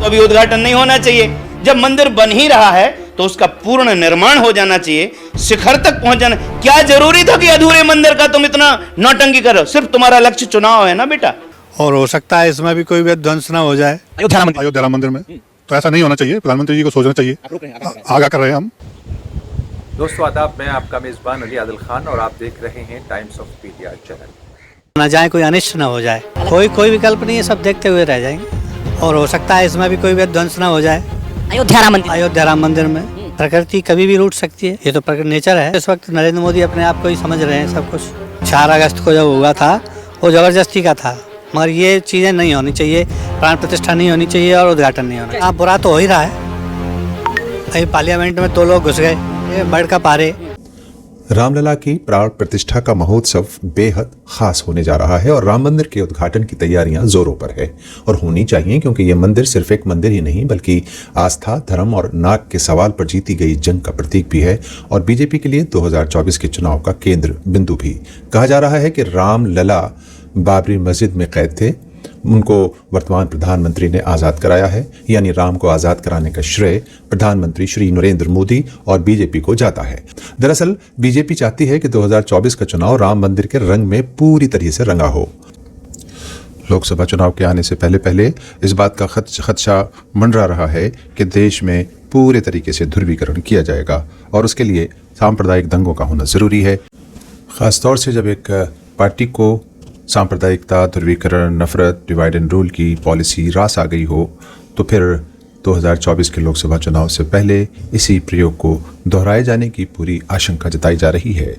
तो अभी उद्घाटन नहीं होना चाहिए। जब मंदिर बन ही रहा है तो उसका पूर्ण निर्माण हो जाना चाहिए, शिखर तक पहुंच जाना। क्या जरूरी था कि अधूरे मंदिर का तुम इतना नौटंकी करो? सिर्फ तुम्हारा लक्ष्य चुनाव है ना बेटा। और हो सकता है इसमें भी कोई विध्वंस ना हो जाए अयोध्या राम मंदिर में, तो ऐसा नहीं होना चाहिए। प्रधानमंत्री जी को सोचना चाहिए। आगाह कर रहे हैं हम। दोस्तों आदाब, मैं आपका मेजबान अली आदिल खान और आप देख रहे हैं टाइम्स ऑफ पीटीआर चैनल। ना जाए, कोई अनिष्ट ना हो जाए, कोई विकल्प नहीं है, सब देखते हुए रह जाएंगे। और हो सकता है इसमें भी कोई विध्वंस ना हो जाए अयोध्या राम मंदिर में। प्रकृति कभी भी रूठ सकती है, ये तो प्रकृति नेचर है। इस वक्त नरेंद्र मोदी अपने आप को ही समझ रहे हैं सब कुछ। 4 अगस्त को जब हुआ था वो जबरदस्ती का था, मगर ये चीज़ें नहीं होनी चाहिए, प्राण प्रतिष्ठा नहीं होनी चाहिए और उद्घाटन नहीं होना चाहिए। आप बुरा तो हो ही रहा है। अभी पार्लियामेंट में 2 लोग घुस गए, ये बढ़ का पारे। रामलला की प्राण प्रतिष्ठा का महोत्सव बेहद खास होने जा रहा है और राम मंदिर के उद्घाटन की तैयारियां जोरों पर है और होनी चाहिए, क्योंकि यह मंदिर सिर्फ एक मंदिर ही नहीं बल्कि आस्था, धर्म और नाक के सवाल पर जीती गई जंग का प्रतीक भी है और बीजेपी के लिए 2024 के चुनाव का केंद्र बिंदु भी। कहा जा रहा है कि रामलला बाबरी मस्जिद में कैद थे, उनको वर्तमान प्रधानमंत्री ने आज़ाद कराया है, यानी राम को आज़ाद कराने का श्रेय प्रधानमंत्री श्री नरेंद्र मोदी और बीजेपी को जाता है। दरअसल बीजेपी चाहती है कि 2024 का चुनाव राम मंदिर के रंग में पूरी तरह से रंगा हो। लोकसभा चुनाव के आने से पहले पहले इस बात का खदशा मंडरा रहा है कि देश में पूरे तरीके से ध्रुवीकरण किया जाएगा और उसके लिए सांप्रदायिक दंगों का होना ज़रूरी है। ख़ासतौर से जब एक पार्टी को सांप्रदायिकता, ध्रुवीकरण, नफरत, डिवाइड एंड रूल की पॉलिसी रास आ गई हो, तो फिर 2024 के लोकसभा चुनाव से पहले इसी प्रयोग को दोहराए जाने की पूरी आशंका जताई जा रही है।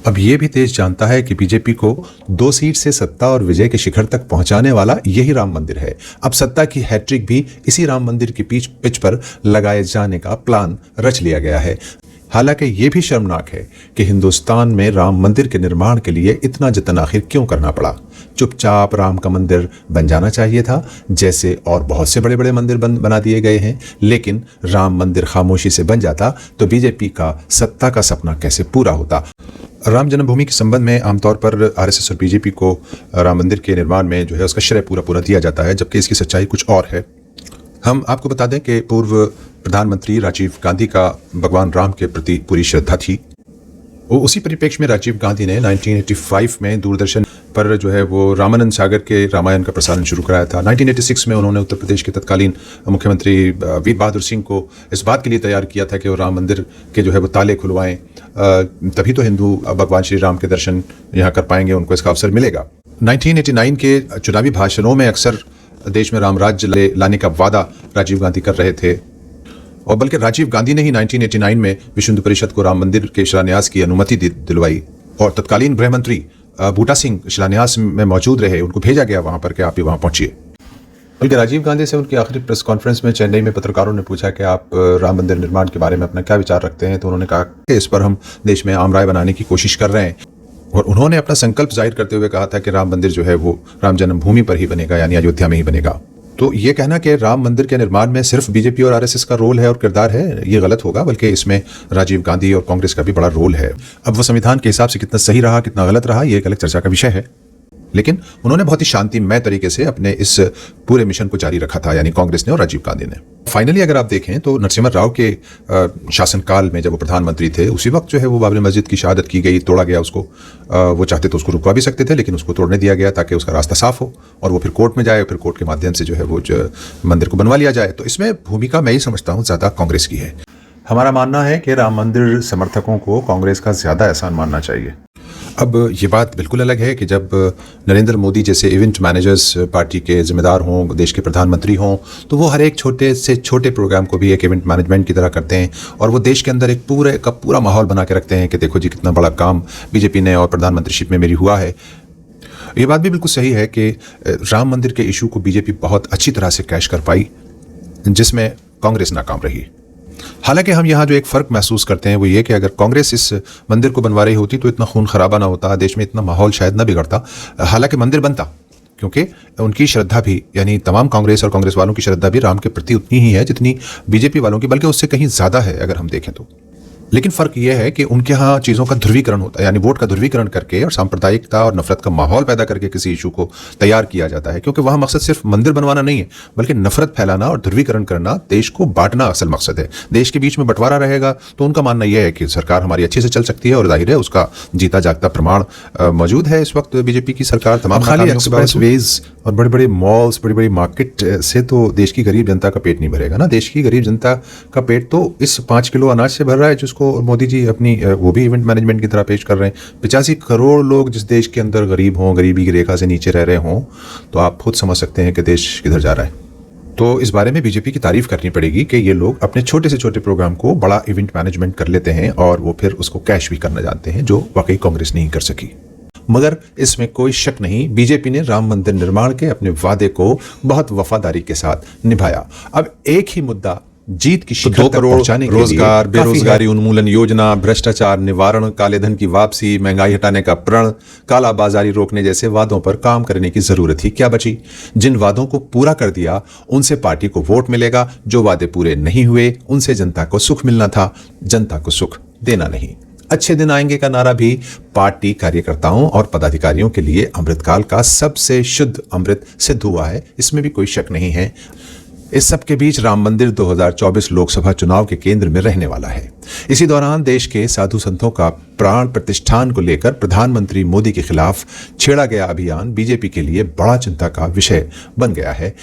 अब ये भी देश जानता है कि बीजेपी को 2 सीट से सत्ता और विजय के शिखर तक पहुंचाने वाला यही राम मंदिर है। अब सत्ता की हैट्रिक भी इसी राम मंदिर की पिच पर लगाए जाने का प्लान रच लिया गया है। हालांकि ये भी शर्मनाक है कि हिंदुस्तान में राम मंदिर के निर्माण के लिए इतना जतन आखिर क्यों करना पड़ा। चुपचाप राम का मंदिर बन जाना चाहिए था, जैसे और बहुत से बड़े बड़े मंदिर बना दिए गए हैं। लेकिन राम मंदिर खामोशी से बन जाता तो बीजेपी का सत्ता का सपना कैसे पूरा होता। राम जन्मभूमि के संबंध में आमतौर पर आरएसएस और बीजेपी को राम मंदिर के निर्माण में जो है उसका श्रेय पूरा दिया जाता है, जबकि इसकी सच्चाई कुछ और है। हम आपको बता दें कि पूर्व प्रधानमंत्री राजीव गांधी का भगवान राम के प्रति पूरी श्रद्धा थी। वो उसी परिप्रेक्ष्य में राजीव गांधी ने 1985 में दूरदर्शन पर जो है वो रामानंद सागर के रामायण का प्रसारण शुरू कराया था। 1986 में उन्होंने उत्तर प्रदेश के तत्कालीन मुख्यमंत्री वीर बहादुर सिंह को इस बात के लिए तैयार किया था कि वो राम मंदिर के जो है वो ताले खुलवाएं, तभी तो हिंदू भगवान श्री राम के दर्शन यहाँ कर पाएंगे, उनको इसका अवसर मिलेगा। 1989 के चुनावी भाषणों में अक्सर देश में राम राज्य लाने का वादा राजीव गांधी कर रहे थे और बल्कि राजीव गांधी ने ही 1989 में विश्व हिंदू परिषद को राम मंदिर के शिलान्यास की अनुमति दिलवाई और तत्कालीन गृह मंत्री बूटा सिंह शिलान्यास में मौजूद रहे, उनको भेजा गया वहां पर कि आप भी वहां पहुंचिए। बल्कि राजीव गांधी से उनकी आखिरी प्रेस कॉन्फ्रेंस में चेन्नई में पत्रकारों ने पूछा कि आप राम मंदिर निर्माण के बारे में अपना क्या विचार रखते हैं, तो उन्होंने कहा कि इस पर हम देश में आम राय बनाने की कोशिश कर रहे हैं और उन्होंने अपना संकल्प जाहिर करते हुए कहा था कि राम मंदिर जो है वो राम जन्मभूमि पर ही बनेगा, यानी अयोध्या में ही बनेगा। तो ये कहना कि राम मंदिर के निर्माण में सिर्फ बीजेपी और आरएसएस का रोल है और किरदार है, ये गलत होगा, बल्कि इसमें राजीव गांधी और कांग्रेस का भी बड़ा रोल है। अब वो संविधान के हिसाब से कितना सही रहा, कितना गलत रहा, ये एक अलग चर्चा का विषय है, लेकिन उन्होंने बहुत ही शांतिमय तरीके से अपने इस पूरे मिशन को जारी रखा था, यानी कांग्रेस ने और राजीव गांधी ने। फाइनली अगर आप देखें तो नरसिम्हा राव के शासनकाल में जब वो प्रधानमंत्री थे, उसी वक्त जो है वो बाबरी मस्जिद की शहादत की गई, तोड़ा गया उसको। वो चाहते तो उसको रुकवा भी सकते थे, लेकिन उसको तोड़ने दिया गया ताकि उसका रास्ता साफ हो और वो फिर कोर्ट में जाए, फिर कोर्ट के माध्यम से जो है वो मंदिर को बनवा लिया जाए। तो इसमें भूमिका मैं ही समझता हूँ ज़्यादा कांग्रेस की है। हमारा मानना है कि राम मंदिर समर्थकों को कांग्रेस का ज़्यादा एहसान मानना चाहिए। अब ये बात बिल्कुल अलग है कि जब नरेंद्र मोदी जैसे इवेंट मैनेजर्स पार्टी के जिम्मेदार हों, देश के प्रधानमंत्री हों, तो वो हर एक छोटे से छोटे प्रोग्राम को भी एक इवेंट मैनेजमेंट की तरह करते हैं और वो देश के अंदर एक पूरे का पूरा माहौल बना के रखते हैं कि देखो जी कितना बड़ा काम बीजेपी ने और प्रधानमंत्रीशिप में मेरी हुआ है। ये बात भी बिल्कुल सही है कि राम मंदिर के इशू को बीजेपी बहुत अच्छी तरह से कैश कर पाई, जिसमें कांग्रेस नाकाम रही। हालांकि हम यहाँ जो एक फ़र्क महसूस करते हैं वो ये कि अगर कांग्रेस इस मंदिर को बनवा रही होती तो इतना खून खराबा ना होता, देश में इतना माहौल शायद ना बिगड़ता, हालांकि मंदिर बनता, क्योंकि उनकी श्रद्धा भी, यानी तमाम कांग्रेस और कांग्रेस वालों की श्रद्धा भी राम के प्रति उतनी ही है जितनी बीजेपी वालों की, बल्कि उससे कहीं ज़्यादा है अगर हम देखें तो। लेकिन फर्क यह है कि उनके यहाँ चीज़ों का ध्रुवीकरण होता है, यानी वोट का ध्रुवीकरण करके और सांप्रदायिकता और नफरत का माहौल पैदा करके किसी इशू को तैयार किया जाता है, क्योंकि वहाँ मकसद सिर्फ मंदिर बनवाना नहीं है, बल्कि नफरत फैलाना और ध्रुवीकरण करना, देश को बांटना असल मकसद है। देश के बीच में बंटवारा रहेगा तो उनका मानना यह है कि सरकार हमारी अच्छे से चल सकती है, और जाहिर है उसका जीता जागता प्रमाण मौजूद है इस वक्त बीजेपी की सरकार। तमाम खाली एक्सप्रेस वेज और बड़े बड़े मॉल्स, बड़ी बड़ी मार्केट से तो देश की गरीब जनता का पेट नहीं भरेगा ना। देश की गरीब जनता का पेट तो इस 5 किलो अनाज से भर रहा है, जिसको मोदी जी अपनी वो भी इवेंट मैनेजमेंट की तरह पेश कर रहे हैं। 85 करोड़ लोग जिस देश के अंदर गरीब हों, गरीबी की रेखा से नीचे रह रहे हों, तो आप खुद समझ सकते हैं कि देश किधर जा रहा है। तो इस बारे में बीजेपी की तारीफ करनी पड़ेगी कि ये लोग अपने छोटे से छोटे प्रोग्राम को बड़ा इवेंट मैनेजमेंट कर लेते हैं और वो फिर उसको कैश भी करना जानते हैं, जो वाकई कांग्रेस नहीं कर सकी। मगर इसमें कोई शक नहीं, बीजेपी ने राम मंदिर निर्माण के अपने वादे को बहुत वफादारी के साथ निभाया। अब एक ही मुद्दा जीत की शिखर तक पहुंचाने के लिए रोजगार, बेरोजगारी उन्मूलन योजना, भ्रष्टाचार निवारण, काले धन की वापसी, महंगाई हटाने का प्रण, काला बाजारी रोकने जैसे वादों पर काम करने की जरूरत ही क्या बची। जिन वादों को पूरा कर दिया उनसे पार्टी को वोट मिलेगा, जो वादे पूरे नहीं हुए उनसे जनता को सुख मिलना था, जनता को सुख देना नहीं। अच्छे दिन आएंगे का नारा भी पार्टी कार्यकर्ताओं और पदाधिकारियों के लिए अमृतकाल का सबसे शुद्ध अमृत सिद्ध हुआ है, इसमें भी कोई शक नहीं है। इस सब के बीच राम मंदिर 2024 लोकसभा चुनाव के केंद्र में रहने वाला है। इसी दौरान देश के साधु संतों का प्राण प्रतिष्ठान को लेकर प्रधानमंत्री मोदी के खिलाफ छेड़ा गया अभियान बीजेपी के लिए बड़ा चिंता का विषय बन गया है।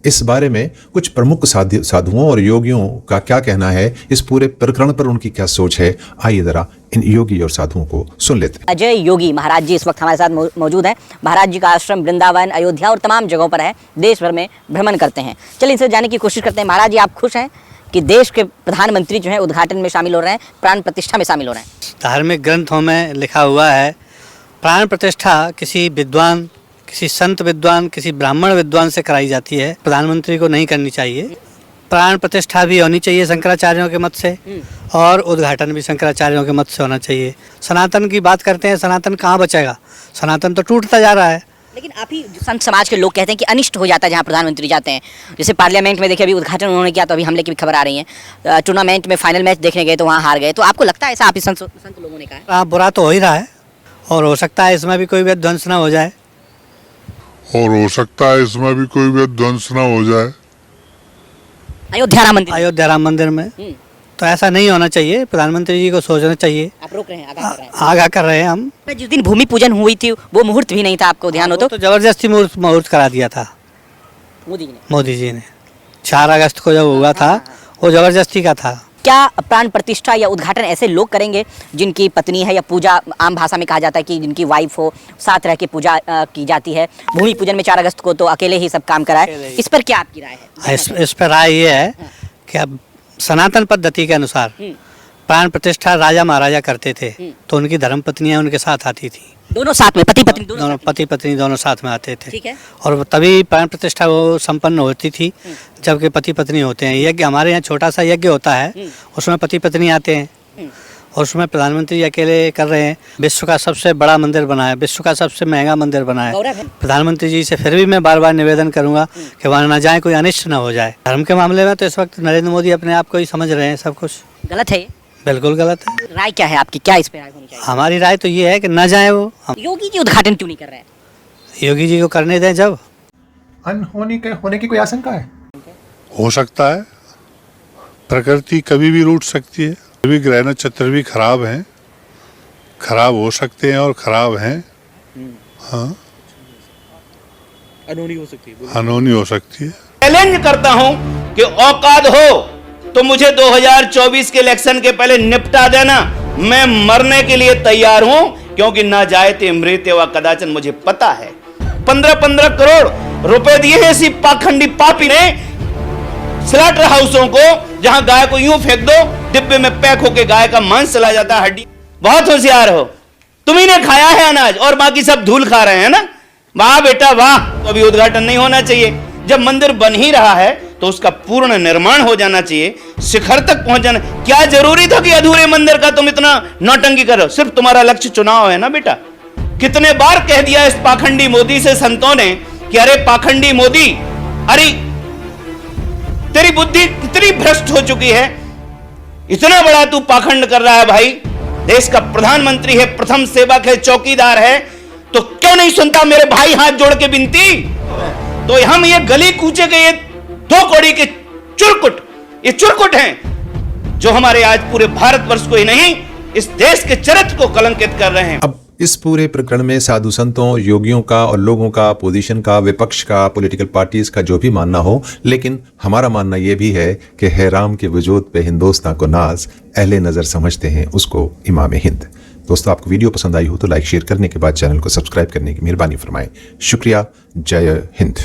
इस बारे में कुछ प्रमुख साधुओं और योगियों का क्या कहना है, इस पूरे प्रकरण पर उनकी क्या सोच है, आइए जरा इन योगी और साधुओं को सुन लेते हैं। अजय योगी महाराज जी इस वक्त हमारे साथ मौजूद हैं। महाराज जी का आश्रम वृंदावन, अयोध्या और तमाम जगहों पर है, देश भर में भ्रमण करते हैं। चलिए इनसे जानने की कोशिश करते हैं। महाराज जी, आप खुश हैं कि देश के प्रधानमंत्री जो है उद्घाटन में शामिल हो रहे हैं, प्राण प्रतिष्ठा में शामिल हो रहे हैं? धार्मिक ग्रंथों में लिखा हुआ है प्राण प्रतिष्ठा किसी विद्वान, किसी संत विद्वान, किसी ब्राह्मण विद्वान से कराई जाती है, प्रधानमंत्री को नहीं करनी चाहिए। प्राण प्रतिष्ठा भी होनी चाहिए शंकराचार्यों के मत से, और उद्घाटन भी शंकराचार्यों के मत से होना चाहिए। सनातन की बात करते हैं, सनातन कहाँ बचेगा? सनातन तो टूटता जा रहा है। लेकिन आप ही संत समाज के लोग कहते हैं कि अनिष्ट हो जाता है जहाँ प्रधानमंत्री जाते हैं। जैसे पार्लियामेंट में देखिए, अभी उद्घाटन उन्होंने किया तो अभी हमले की भी खबर आ रही है। टूर्नामेंट में फाइनल मैच देखने गए तो वहाँ हार गए। तो आपको लगता है ऐसा? आप ही संत लोगों ने कहा है। बुरा तो हो ही रहा है, और हो सकता है इसमें भी कोई विध्वंस ना हो जाए, और हो सकता है इसमें भी कोई विध्वंस न हो जाए। अयोध्या राम मंदिर में तो ऐसा नहीं होना चाहिए। प्रधानमंत्री जी को सोचना चाहिए। आप रोक रहे हैं, आगाह कर रहे हैं हम। जिस दिन भूमि पूजन हुई थी वो मुहूर्त भी नहीं था, आपको ध्यान हो तो जबरदस्ती मुहूर्त करा दिया था मोदी जी ने। 4 अगस्त को जब हुआ था वो जबरदस्ती का था। क्या प्राण प्रतिष्ठा या उद्घाटन ऐसे लोग करेंगे जिनकी पत्नी है, या पूजा आम भाषा में कहा जाता है कि जिनकी वाइफ हो, साथ रह के पूजा की जाती है? भूमि पूजन में 4 अगस्त को तो अकेले ही सब काम कराए। इस पर क्या आपकी राय है? इस पर राय ये है कि अब सनातन पद्धति के अनुसार प्राण प्रतिष्ठा राजा महाराजा करते थे, तो उनकी धर्म पत्नियां उनके साथ आती थी। दोनों साथ में, पति पत्नी दोनों साथ में आते थे। ठीक है। और तभी प्राण प्रतिष्ठा वो संपन्न होती थी जबकि पति पत्नी होते हैं। यज्ञ हमारे यहाँ छोटा सा यज्ञ होता है, उसमें पति पत्नी आते हैं, और उसमें प्रधानमंत्री अकेले कर रहे हैं। विश्व का सबसे बड़ा मंदिर बना है, विश्व का सबसे महंगा मंदिर बना है। प्रधानमंत्री जी से फिर भी मैं बार बार निवेदन करूंगा कि वहाँ न जाए, कोई अनिष्ट न हो जाए। धर्म के मामले में तो इस वक्त नरेंद्र मोदी अपने आप को ही समझ रहे हैं सब कुछ। गलत है ये? बिल्कुल गलत है। राय क्या है आपकी? क्या इस पे राय होनी चाहिए? हमारी राय तो ये है कि न जाए वो। योगी जी उद्घाटन क्यों नहीं कर रहे हैं? योगी जी को करने दें। जब होने की कोई आशंका है? हो सकता है, प्रकृति कभी भी रूठ सकती है। भी ग्रह नक्षत्र भी खराब हैं, खराब हो सकते हैं और खराब हैं। हाँ, अनहोनी हो सकती है। चैलेंज करता हूं कि औकात हो तो मुझे 2024 के इलेक्शन के पहले निपटा देना। मैं मरने के लिए तैयार हूं, क्योंकि ना जायते मृत्य व कदाचन मुझे पता है। 15-15 करोड़ रुपए दिए हैं इसी पाखंडी पापी ने स्लॉटर हाउसों को, जहां गाय को यूं फेंक दो, डिब्बे में पैक होके गाय का मांस चला जाता है, हड्डी। बहुत होशियार हो, तुम्ही ने खाया है अनाज और बाकी सब धूल खा रहे हैं ना। वाह बेटा वाह। तो अभी उद्घाटन नहीं होना चाहिए। जब मंदिर बन ही रहा है तो उसका पूर्ण निर्माण हो जाना चाहिए, शिखर तक पहुंच जाना। क्या जरूरी था कि अधूरे मंदिर का तुम इतना नौटंकी करो? सिर्फ तुम्हारा लक्ष्य चुनाव है ना बेटा। कितने बार कह दिया इस पाखंडी मोदी से संतों ने कि अरे पाखंडी मोदी, अरे तेरी बुद्धि कितनी भ्रष्ट हो चुकी है। इतना बड़ा तू पाखंड कर रहा है भाई, देश का प्रधानमंत्री है, प्रथम सेवक है, चौकीदार है, तो क्यों नहीं सुनता मेरे भाई हाथ जोड़ के विनती? तो हम ये गली कूचे के ये दो कौड़ी के चुरकुट, ये चुरकुट हैं जो हमारे आज पूरे भारतवर्ष को ही नहीं इस देश के चरित्र को कलंकित कर रहे हैं। अब इस पूरे प्रकरण में साधु संतों, योगियों का और लोगों का, अपोजिशन का, विपक्ष का, पॉलिटिकल पार्टीज का जो भी मानना हो, लेकिन हमारा मानना यह भी है कि है राम के वजूद पे हिंदुस्तां को नाज, अहले नजर समझते हैं उसको इमाम हिंद। दोस्तों, आपको वीडियो पसंद आई हो तो लाइक शेयर करने के बाद चैनल को सब्सक्राइब करने की मेहरबानी फरमाएं। शुक्रिया। जय हिंद।